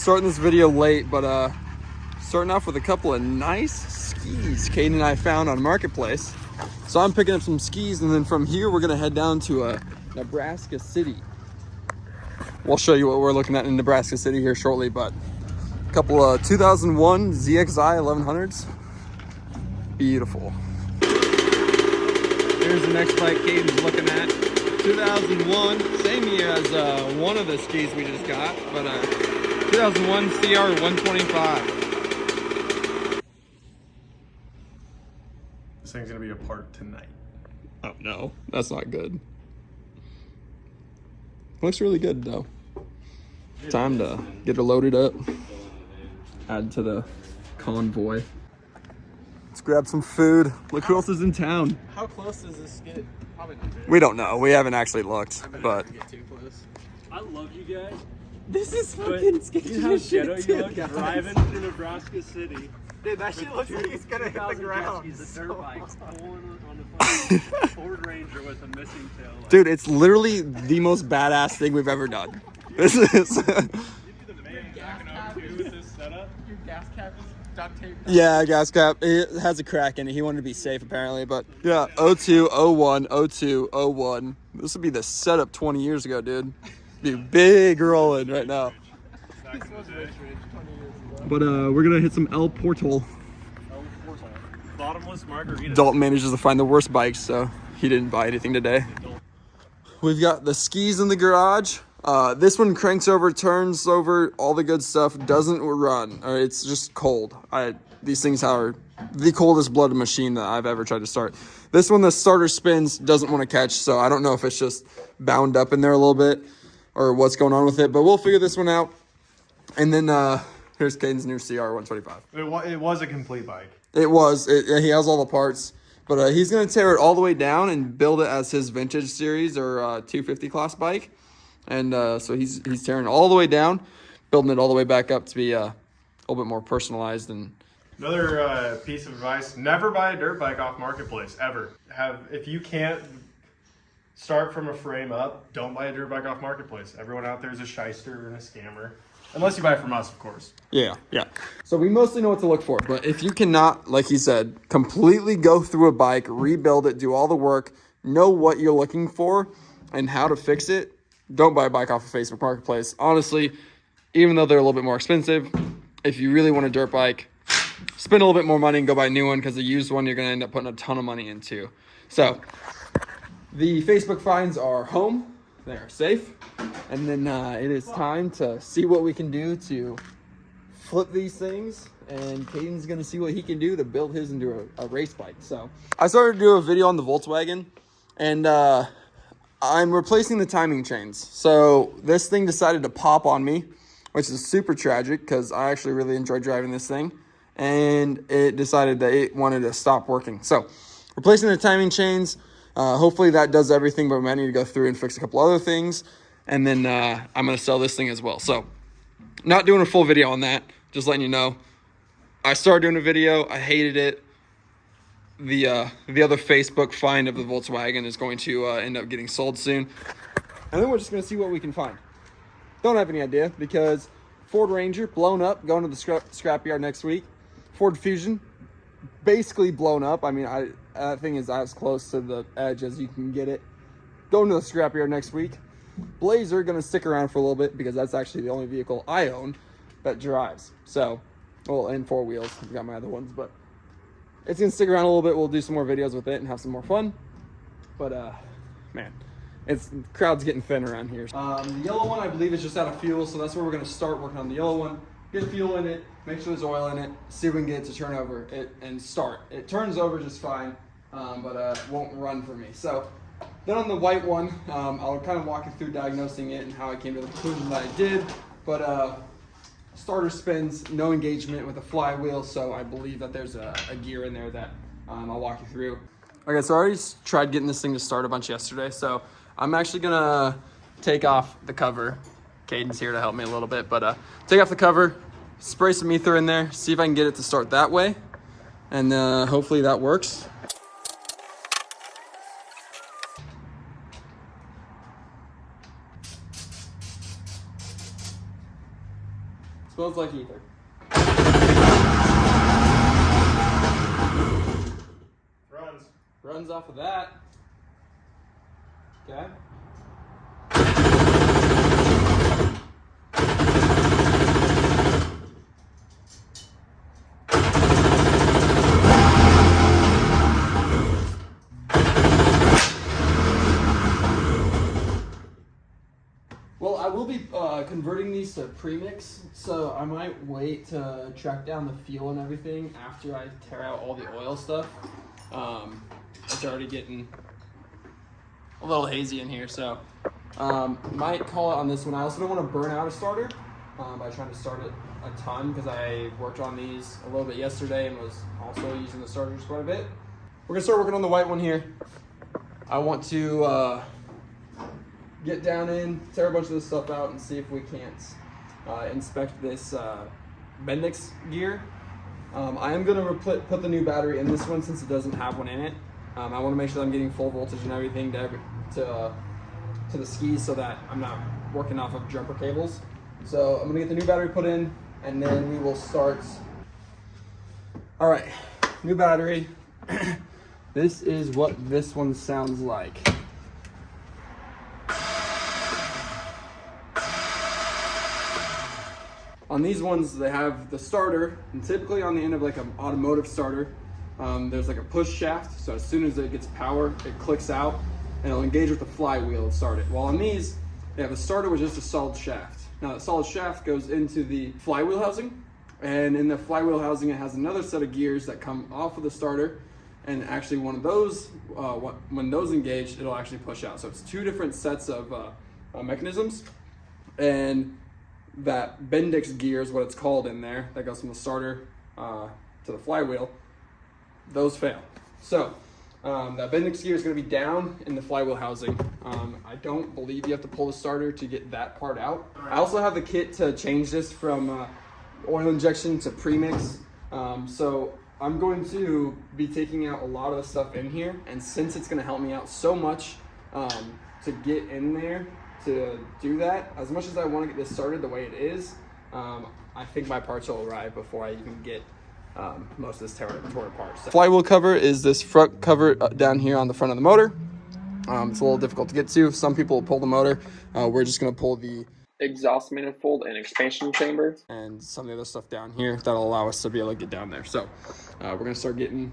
Starting this video late, but starting off with a couple of nice skis Caden and I found on Marketplace. So I'm picking up some skis, and then from here we're gonna head down to Nebraska City. We'll show you what we're looking at in Nebraska City here shortly, but a couple of 2001 ZXI1100s. Beautiful. Here's the next bike Caden's looking at. 2001, same year as one of the skis we just got, but 2001 CR125. This thing's gonna be apart tonight. Oh no, that's not good. Looks really good though. Time to get it loaded up. Add to the convoy. Let's grab some food. Look who else is in town. How close does this get? Probably not very. We don't know. We haven't actually looked, but Get too close. I love you guys. This is fucking sketchy You know how as shit, ghetto you too, look guys. driving through Nebraska City. Dude, that shit looks like it's gonna hit the 2000 ground. He's a dirt bike pulling on a fucking Ford Ranger with a missing tail light. dude, it's literally the most badass thing we've ever done. This is Your gas cap is duct taped. yeah, gas cap. It has a crack in it. He wanted to be safe apparently, but yeah, 02, 01, 02, 01. This would be the setup 20 years ago, dude. Be big rolling right now. This was rich 20 years ago. But we're gonna hit some El Portal. Bottomless margarita. Dalton manages to find the worst bikes, so he didn't buy anything today. We've got the skis in the garage. This one cranks over, turns over, all the good stuff. Doesn't run, or it's just cold. These things are the coldest blooded machine that I've ever tried to start. This one, the starter spins, doesn't want to catch, so I don't know if it's just bound up in there a little bit or what's going on with it, but we'll figure this one out. And then here's Caden's new CR125. It was a complete bike. He has all the parts, but he's going to tear it all the way down and build it as his vintage series or 250 class bike. And so he's tearing it all the way down, building it all the way back up to be a little bit more personalized. And Another piece of advice: never buy a dirt bike off Marketplace ever. If you can't start from a frame up, don't buy a dirt bike off Marketplace. Everyone out there is a shyster and a scammer, unless you buy it from us, of course. yeah. So we mostly know what to look for, but if you cannot, like he said, completely go through a bike, rebuild it, do all the work, know what you're looking for and how to fix it, don't buy a bike off of Facebook Marketplace. Honestly, even though they're a little bit more expensive, if you really want a dirt bike, spend a little bit more money and go buy a new one, because the used one you're going to end up putting a ton of money into. So the Facebook finds are home. They are safe. And then it is time to see what we can do to flip these things. And Caden's going to see what he can do to build his into a race bike. So I started to do a video on the Volkswagen, and I'm replacing the timing chains. So this thing decided to pop on me, which is super tragic because I actually really enjoy driving this thing. And it decided that it wanted to stop working. So replacing the timing chains. Hopefully that does everything, but we might need to go through and fix a couple other things. And then I'm going to sell this thing as well. So not doing a full video on that, just letting you know. I started doing a video. I hated it. The other Facebook find of the Volkswagen is going to end up getting sold soon. And then we're just going to see what we can find. Don't have any idea, because Ford Ranger, blown up, going to the scrapyard next week. Ford Fusion, basically blown up. I mean, that thing is as close to the edge as you can get it. Going to the scrapyard next week. Blazer, going to stick around for a little bit, because that's actually the only vehicle I own that drives. So, well, and four wheels. I've got my other ones, but it's going to stick around a little bit. We'll do some more videos with it and have some more fun. But, man, the crowd's getting thin around here. The yellow one, I believe, is just out of fuel, so that's where we're going to start working on the yellow one. Get fuel in it, make sure there's oil in it, see if we can get it to turn over and start. It turns over just fine, but won't run for me. So then on the white one, I'll kind of walk you through diagnosing it and how I came to the conclusion that I did. But starter spins, no engagement with a flywheel, so I believe that there's a gear in there that I'll walk you through. Okay, so I already tried getting this thing to start a bunch yesterday, so I'm actually gonna take off the cover. Caden's here to help me a little bit, but take off the cover, spray some ether in there, see if I can get it to start that way, and hopefully that works. Smells like ether. Runs off of that. Okay. Well, I will be converting these to premix, so I might wait to track down the fuel and everything after I tear out all the oil stuff. It's already getting a little hazy in here, so might call it on this one. I also don't want to burn out a starter by trying to start it a ton, because I worked on these a little bit yesterday and was also using the starters quite a bit. We're gonna start working on the white one here. I want to get down in, tear a bunch of this stuff out, and see if we can't inspect this bendix gear. I am gonna put the new battery in this one since it doesn't have one in it. I want to make sure that I'm getting full voltage and everything to the skis, so that I'm not working off of jumper cables. So I'm gonna get the new battery put in, and then we will start. All right, new battery. This is what this one sounds like. On these ones, they have the starter, and typically on the end of like an automotive starter, there's like a push shaft. So as soon as it gets power, it clicks out and it'll engage with the flywheel and start it. While on these, they have a starter with just a solid shaft. Now the solid shaft goes into the flywheel housing, and in the flywheel housing, it has another set of gears that come off of the starter. And actually one of those, when those engage, it'll actually push out. So it's two different sets of mechanisms. And that bendix gear is what it's called in there, that goes from the starter to the flywheel. Those fail. So that bendix gear is going to be down in the flywheel housing. I don't believe you have to pull the starter to get that part out. I also have the kit to change this from oil injection to premix. So I'm going to be taking out a lot of the stuff in here, and since it's going to help me out so much to get in there to do that, as much as I want to get this started the way it is, I think my parts will arrive before I even get most of this torn apart. So. Flywheel cover is this front cover down here on the front of the motor. It's a little difficult to get to. Some people will pull the motor. We're just going to pull the exhaust manifold and expansion chamber and some of the other stuff down here that'll allow us to be able to get down there. So we're going to start getting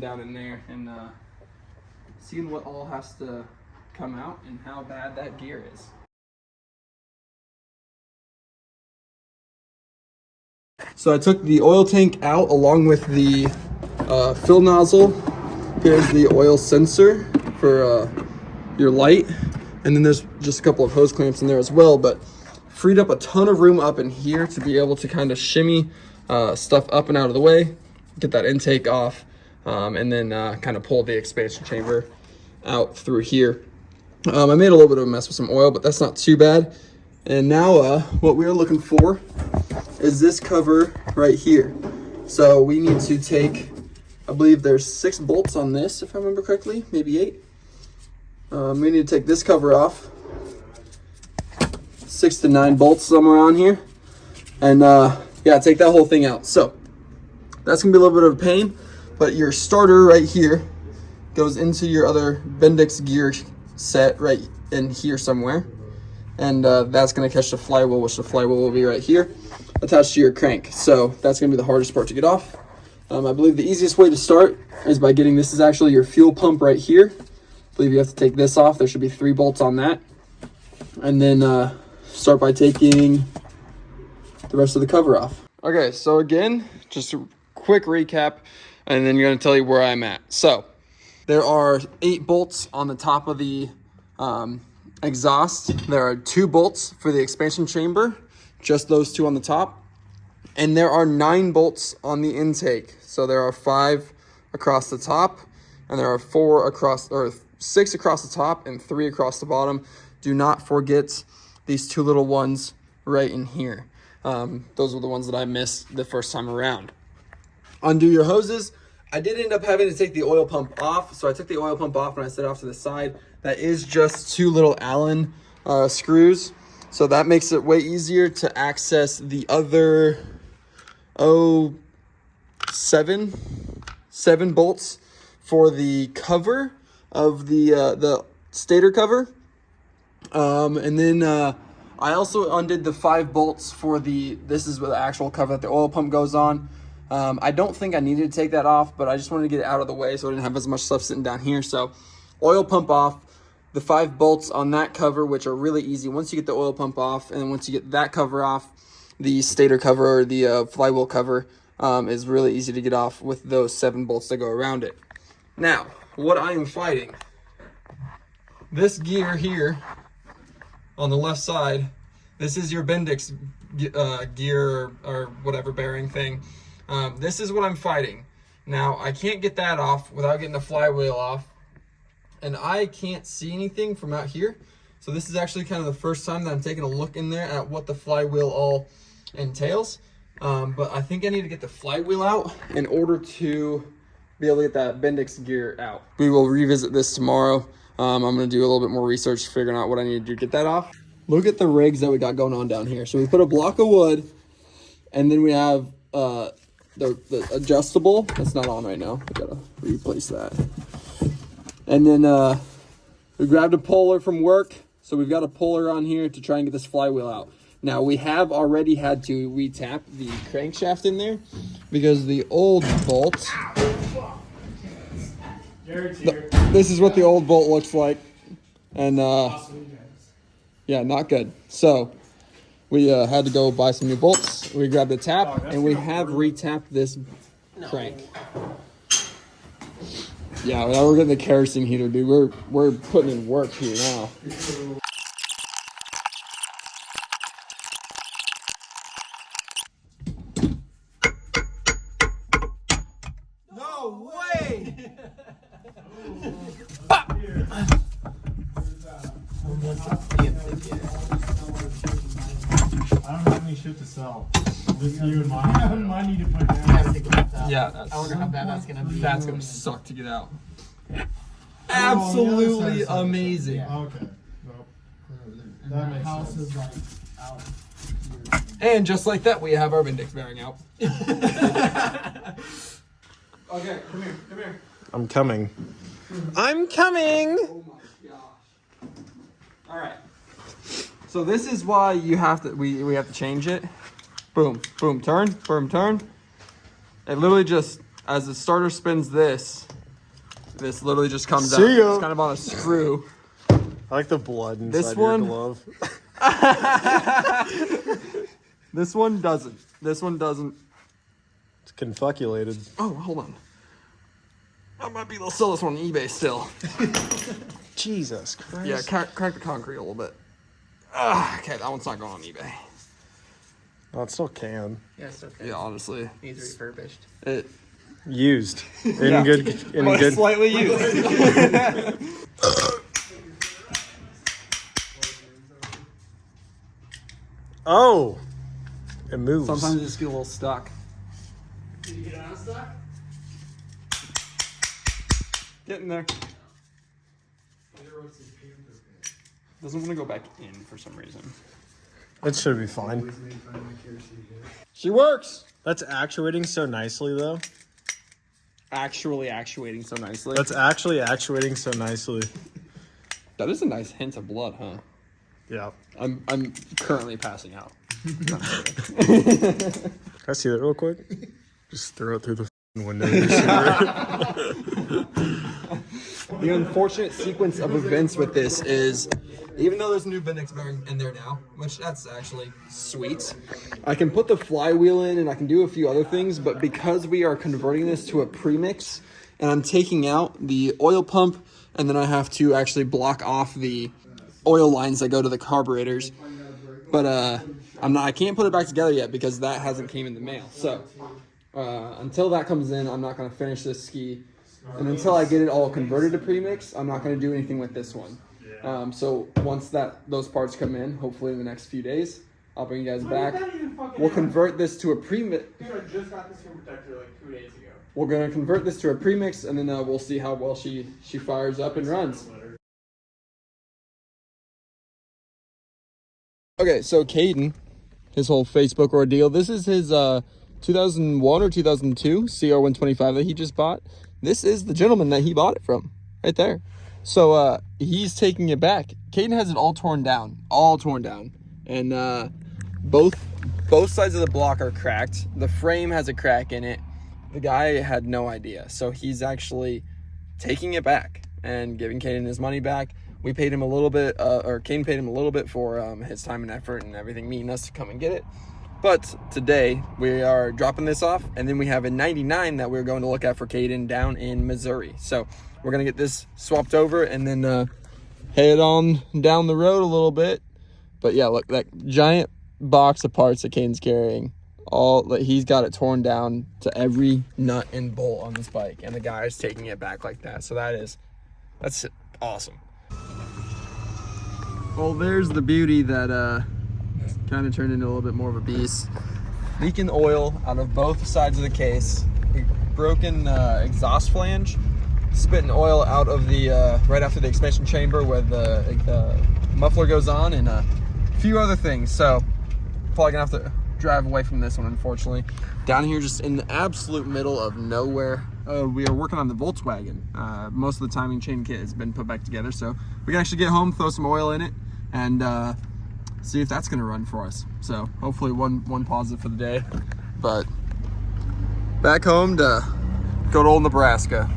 down in there and seeing what all has to come out and how bad that gear is. So I took the oil tank out along with the fill nozzle. Here's the oil sensor for your light, and then there's just a couple of hose clamps in there as well, but freed up a ton of room up in here to be able to kind of shimmy stuff up and out of the way, get that intake off, and then kind of pull the expansion chamber out through here. I made a little bit of a mess with some oil, but that's not too bad. And now what we're looking for is this cover right here. So we need to take, I believe there's 6 bolts on this, if I remember correctly, maybe 8. We need to take this cover off. 6 to 9 bolts somewhere around here. And yeah, take that whole thing out. So that's gonna be a little bit of a pain, but your starter right here goes into your other bendix gear set right in here somewhere. And that's gonna catch the flywheel, which the flywheel will be right here, attached to your crank. So that's gonna be the hardest part to get off. I believe the easiest way to start is by getting, this is actually your fuel pump right here. I believe you have to take this off. There should be 3 bolts on that. And then start by taking the rest of the cover off. Okay, so again, just a quick recap, and then you're gonna tell you where I'm at. So there are 8 bolts on the top of the exhaust. There are 2 bolts for the expansion chamber, just those 2 on the top. And there are 9 bolts on the intake. So there are 5 across the top, and there are 6 across the top and 3 across the bottom. Do not forget these 2 little ones right in here. Those were the ones that I missed the first time around. Undo your hoses. I did end up having to take the oil pump off. So I took the oil pump off and I set it off to the side. That is just 2 little Allen screws. So that makes it way easier to access the other, seven bolts for the cover of the stator cover. And then I also undid the 5 bolts for this is the actual cover that the oil pump goes on. I don't think I needed to take that off, but I just wanted to get it out of the way so I didn't have as much stuff sitting down here. So oil pump off, the 5 bolts on that cover, which are really easy. Once you get the oil pump off, and then once you get that cover off, the stator cover or the flywheel cover is really easy to get off with those 7 bolts that go around it. Now, what I am fighting, this gear here on the left side, this is your bendix gear or whatever bearing thing. This is what I'm fighting. Now, I can't get that off without getting the flywheel off, and I can't see anything from out here. So this is actually kind of the first time that I'm taking a look in there at what the flywheel all entails. But I think I need to get the flywheel out in order to be able to get that bendix gear out. We will revisit this tomorrow. I'm going to do a little bit more research figuring out what I need to do to get that off. Look at the rigs that we got going on down here. So we put a block of wood, and then we have the adjustable. That's not on right now. I gotta replace that. And then we grabbed a puller from work. So we've got a puller on here to try and get this flywheel out. Now we have already had to retap the crankshaft in there because the old bolt. This is what the old bolt looks like, and yeah, not good. So we had to go buy some new bolts. We grabbed a tap, and we have retapped this crank. Yeah, now we're getting the kerosene heater, dude. We're putting in work here now. No way! I don't have any shit to sell. Just you and mine. Mine need to put down. Yeah, I wonder how bad that's gonna be. That's gonna suck to get out. Absolutely amazing. Okay. Nope. That makes house sense. is like out. And just like that, we have our bendix bearing out. Okay, come here. I'm coming. I'm coming! Oh my gosh. Alright. So this is why you have to, we have to change it. Boom, boom, turn, boom, turn. It literally just, as the starter spins this literally just comes out. See ya. It's kind of on a screw. I like the blood inside This one- your glove. This one doesn't. It's confuculated. Oh, hold on. I might be able to sell this one on eBay still. Jesus Christ. Yeah, crack the concrete a little bit. Okay, that one's not going on eBay. Oh, it still can. Yeah, it's okay. Yeah, honestly. Needs refurbished. It Used. In Yeah. good. In good. slightly used. Oh, it moves. Sometimes you just get a little stuck. Did you get unstuck? Getting there. Doesn't want to go back in for some reason. It should be fine. She works. That's actuating so nicely, though. Actually actuating so nicely. That's actually actuating so nicely. That is a nice hint of blood, huh? Yeah. I'm currently passing out. Can I see that real quick? Just throw it through the window. The unfortunate sequence of events with this is, even though there's a new bendix bearing in there now, which that's actually sweet, I can put the flywheel in and I can do a few other things, but because we are converting this to a premix and I'm taking out the oil pump and then I have to actually block off the oil lines that go to the carburetors, but I can't put it back together yet because that hasn't came in the mail. So until that comes in, I'm not going to finish this ski. And until I get it all converted to premix, I'm not going to do anything with this one. So once those parts come in, hopefully in the next few days, I'll bring you guys back. We'll convert this to a premix. Dude, I just got this screen protector like 2 days ago. We're going to convert this to a premix, and then we'll see how well she fires up and runs. Okay, so Caden, his whole Facebook ordeal. This is his 2001 or 2002 CR125 that he just bought. This is the gentleman that he bought it from, right there. So he's taking it back. Caden has it all torn down, and both sides of the block are cracked. The frame has a crack in it. The guy had no idea, so he's actually taking it back and giving Caden his money back. We paid him a little bit, or Caden paid him a little bit for his time and effort and everything, meeting us to come and get it. But today we are dropping this off, and then we have a 99 that we're going to look at for Caden down in Missouri. So we're gonna get this swapped over and then head on down the road a little bit. But yeah, look, that giant box of parts that Caden's carrying, he's got it torn down to every nut and bolt on this bike, and the guy is taking it back like that. So that's awesome. Well, there's the beauty that kind of turned into a little bit more of a beast. Leaking oil out of both sides of the case, broken exhaust flange, spitting oil out of the right after the expansion chamber where the muffler goes on, and a few other things. So probably gonna have to drive away from this one, unfortunately. Down here, just in the absolute middle of nowhere, we are working on the Volkswagen. Most of the timing chain kit has been put back together, so we can actually get home, throw some oil in it, and see if that's gonna run for us. So hopefully one positive for the day. But back home to good old Nebraska.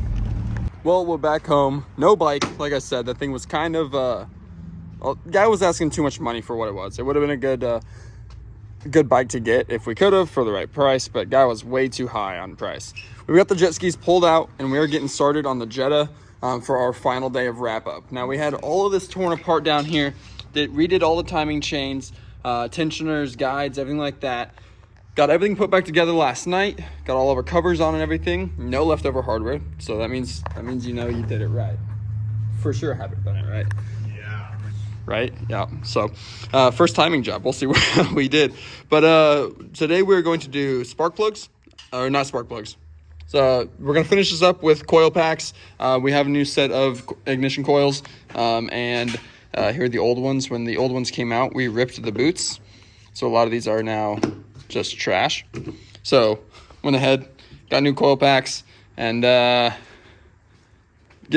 Well, we're back home. No bike, like I said. That thing was kind of well, guy was asking too much money for what it was. It would have been a good bike to get if we could have for the right price, but guy was way too high on price. We got the jet skis pulled out, and we are getting started on the Jetta for our final day of wrap up. Now we had all of this torn apart down here. Redid all the timing chains, tensioners, guides, everything like that. Got everything put back together last night. Got all of our covers on and everything. No leftover hardware, so that means you know you did it right. For sure, have it done it right. Yeah. Right? Yeah. So, first timing job. We'll see what we did. But today we're going to do spark plugs, or not spark plugs. So we're gonna finish this up with coil packs. We have a new set of ignition coils, and here are the old ones. When the old ones came out, we ripped the boots, so a lot of these are now just trash. So went ahead, got new coil packs, and get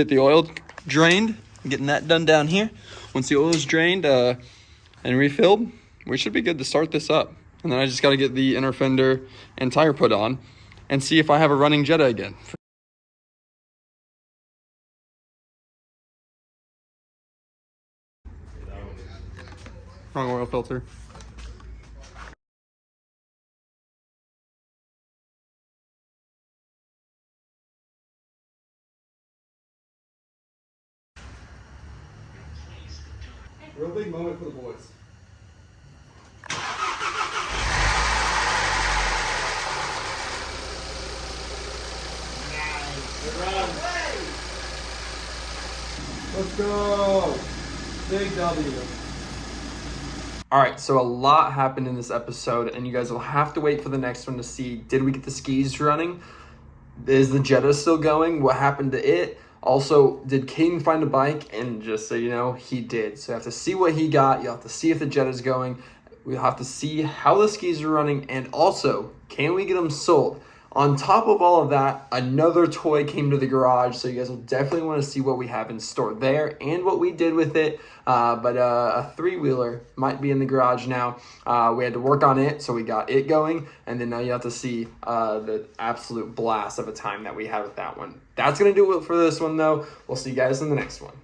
the oil drained. Getting that done down here. Once the oil is drained and refilled, we should be good to start this up. And then I just got to get the inner fender and tire put on and see if I have a running Jetta again. Wrong oil filter. Real big moment for the boys. Let's go. Big W. All right, so a lot happened in this episode, and you guys will have to wait for the next one to see, did we get the skis running? Is the Jetta still going? What happened to it? Also, did Caden find a bike? And just so you know, he did. So you have to see what he got. You'll have to see if the Jetta's going. We'll have to see how the skis are running. And also, can we get them sold? On top of all of that, another toy came to the garage. So you guys will definitely want to see what we have in store there and what we did with it. But a three-wheeler might be in the garage now. We had to work on it, so we got it going. And then now you have to see the absolute blast of a time that we had with that one. That's going to do it for this one, though. We'll see you guys in the next one.